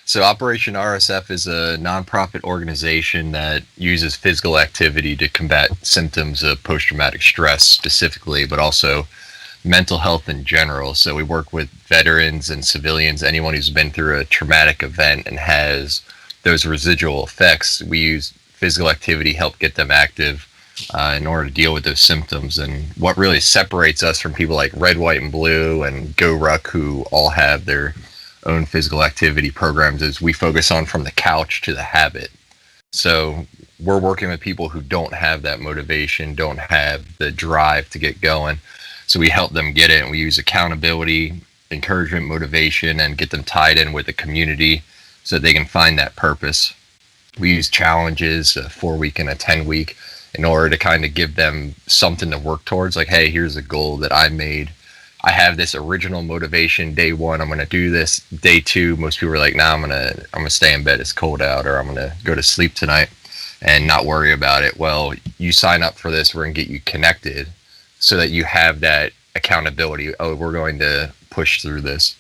So Operation RSF is a nonprofit organization that uses physical activity to combat symptoms of post-traumatic stress specifically, but also mental health in general. So we work with veterans and civilians, anyone who's been through a traumatic event and has those residual effects. We use physical activity, help get them active in order to deal with those symptoms. And what really separates us from people like Red, White, and Blue and Go Ruck, who all have their own physical activity programs, is we focus on from the couch to the habit. So we're working with people who don't have that motivation, don't have the drive to get going. So we help them get it, and we use accountability, encouragement, motivation, and get them tied in with the community so that they can find that purpose. We use challenges, a 4-week and a 10-week, in order to kind of give them something to work towards. Like, hey, here's a goal that I made. I have this original motivation. Day 1, I'm going to do this. Day 2, most people are like, nah, I'm gonna stay in bed. It's cold out, or I'm going to go to sleep tonight and not worry about it. Well, you sign up for this. We're going to get you connected so that you have that accountability. Oh, we're going to push through this.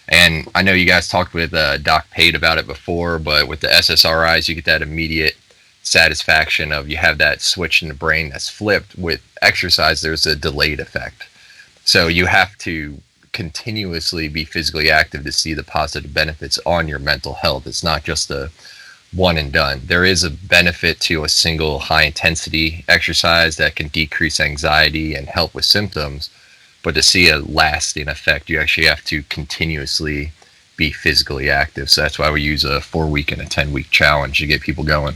And I know you guys talked with Doc Pate about it before, but with the SSRIs, you get that immediate satisfaction of you have that switch in the brain that's flipped. With exercise, there's a delayed effect. So you have to continuously be physically active to see the positive benefits on your mental health. It's not just a one and done. There is a benefit to a single high intensity exercise that can decrease anxiety and help with symptoms. But to see a lasting effect, you actually have to continuously be physically active. So that's why we use a 4-week and a 10-week challenge to get people going.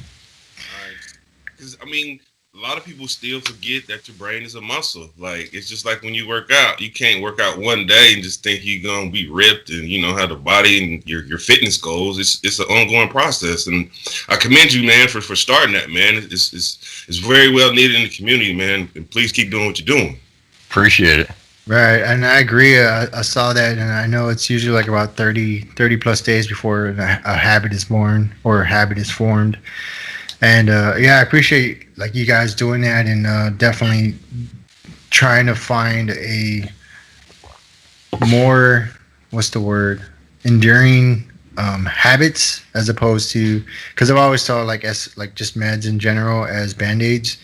Because, I mean, a lot of people still forget that your brain is a muscle. Like, it's just like when you work out. You can't work out one day and just think you're going to be ripped and, you know, have the body and your fitness goals. It's an ongoing process. And I commend you, man, for starting that, man. It's very well needed in the community, man. And please keep doing what you're doing. Appreciate it. Right, and I agree. I saw that, and I know it's usually like about 30 plus days before a habit is born or a habit is formed. And yeah, I appreciate like you guys doing that, and definitely trying to find a more, what's the word, enduring habits, as opposed to, because I've always thought like just meds in general as band-aids.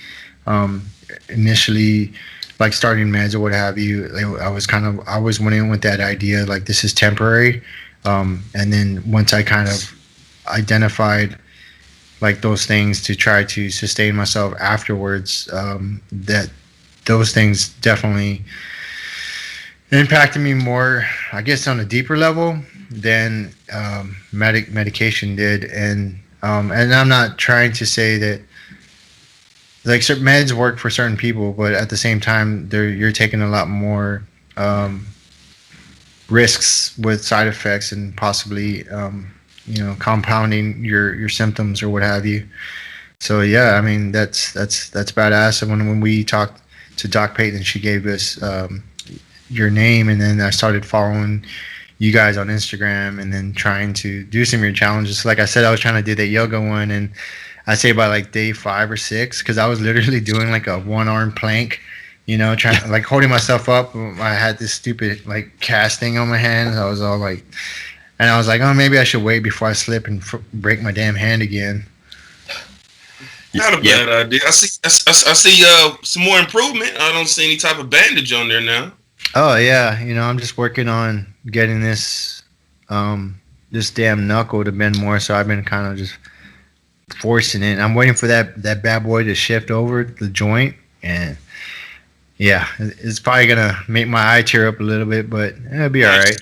Initially, like starting meds or what have you, I was went in with that idea like this is temporary, and then once I kind of identified like those things to try to sustain myself afterwards, that those things definitely impacted me more, I guess, on a deeper level than medication did. And I'm not trying to say that like certain meds work for certain people, but at the same time, you're taking a lot more risks with side effects and possibly compounding your symptoms or what have you. So yeah, I mean that's badass. And when we talked to Doc Payton, she gave us your name, and then I started following you guys on Instagram, and then trying to do some of your challenges. Like I said, I was trying to do that yoga one, and I'd say by like day 5 or 6, because I was literally doing like a 1-arm plank, trying like holding myself up. I had this stupid like cast thing on my hand. I was all like, and I was like, oh, maybe I should wait before I slip and break my damn hand again. Not a bad idea. I see some more improvement. I don't see any type of bandage on there now. Oh yeah, I'm just working on getting this damn knuckle to bend more. So I've been kind of just forcing it. I'm waiting for that bad boy to shift over the joint, and yeah, it's probably gonna make my eye tear up a little bit, but it'll be all right.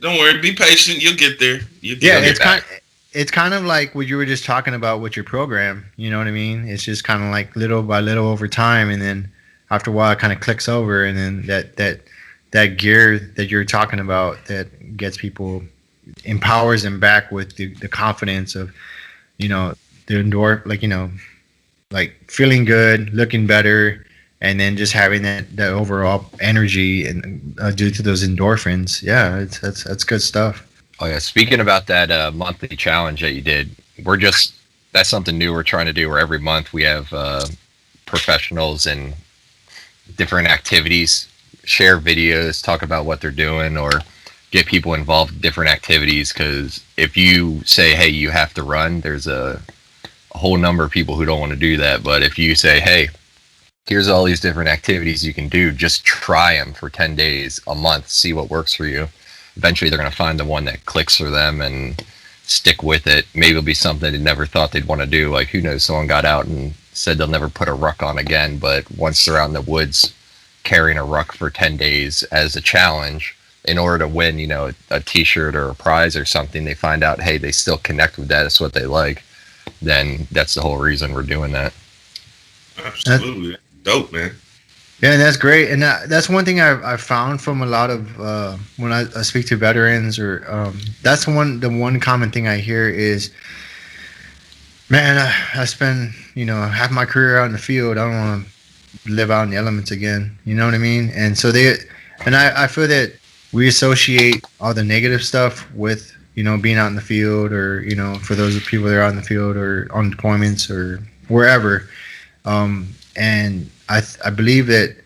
Don't worry, be patient. You'll get there. It's kind of like what you were just talking about with your program. You know what I mean? It's just kind of like little by little over time, and then after a while, it kind of clicks over, and then that gear that you're talking about that gets people, empowers them back with the confidence of, the endorphin, like feeling good, looking better, and then just having that overall energy and due to those endorphins. Yeah, that's good stuff. Oh yeah, speaking about that monthly challenge that you did, that's something new we're trying to do, where every month we have professionals and different activities share videos, talk about what they're doing, or get people involved in different activities, because if you say, hey, you have to run, there's a whole number of people who don't want to do that. But if you say, hey, here's all these different activities you can do, just try them for 10 days, a month, see what works for you. Eventually they're going to find the one that clicks for them and stick with it. Maybe it'll be something they never thought they'd want to do. Like, who knows, someone got out and said they'll never put a ruck on again, but once they're out in the woods carrying a ruck for 10 days as a challenge in order to win, you know, a t-shirt or a prize or something, they find out, hey, they still connect with that, it's what they like, then that's the whole reason we're doing that. Absolutely. Dope, man. Yeah, and that's great. And that's one thing I've found from a lot of when I speak to veterans, or that's the one common thing I hear is, man, I spend, you know, half my career out in the field. I don't want to live out in the elements again. You know what I mean? And so I feel that we associate all the negative stuff with, you know, being out in the field, or, you know, for those people that are out in the field or on deployments or wherever. And I believe that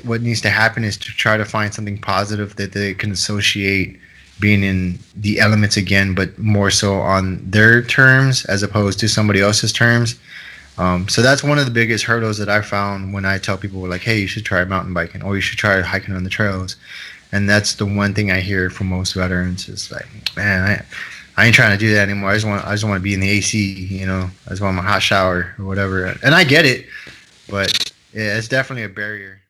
what needs to happen is to try to find something positive that they can associate being in the elements again, but more so on their terms as opposed to somebody else's terms. So that's one of the biggest hurdles that I found when I tell people, like, hey, you should try mountain biking, or you should try hiking on the trails. And that's the one thing I hear from most veterans is like, man, I ain't trying to do that anymore. I just want to be in the AC, you know. I just want my hot shower or whatever. And I get it, but yeah, it's definitely a barrier.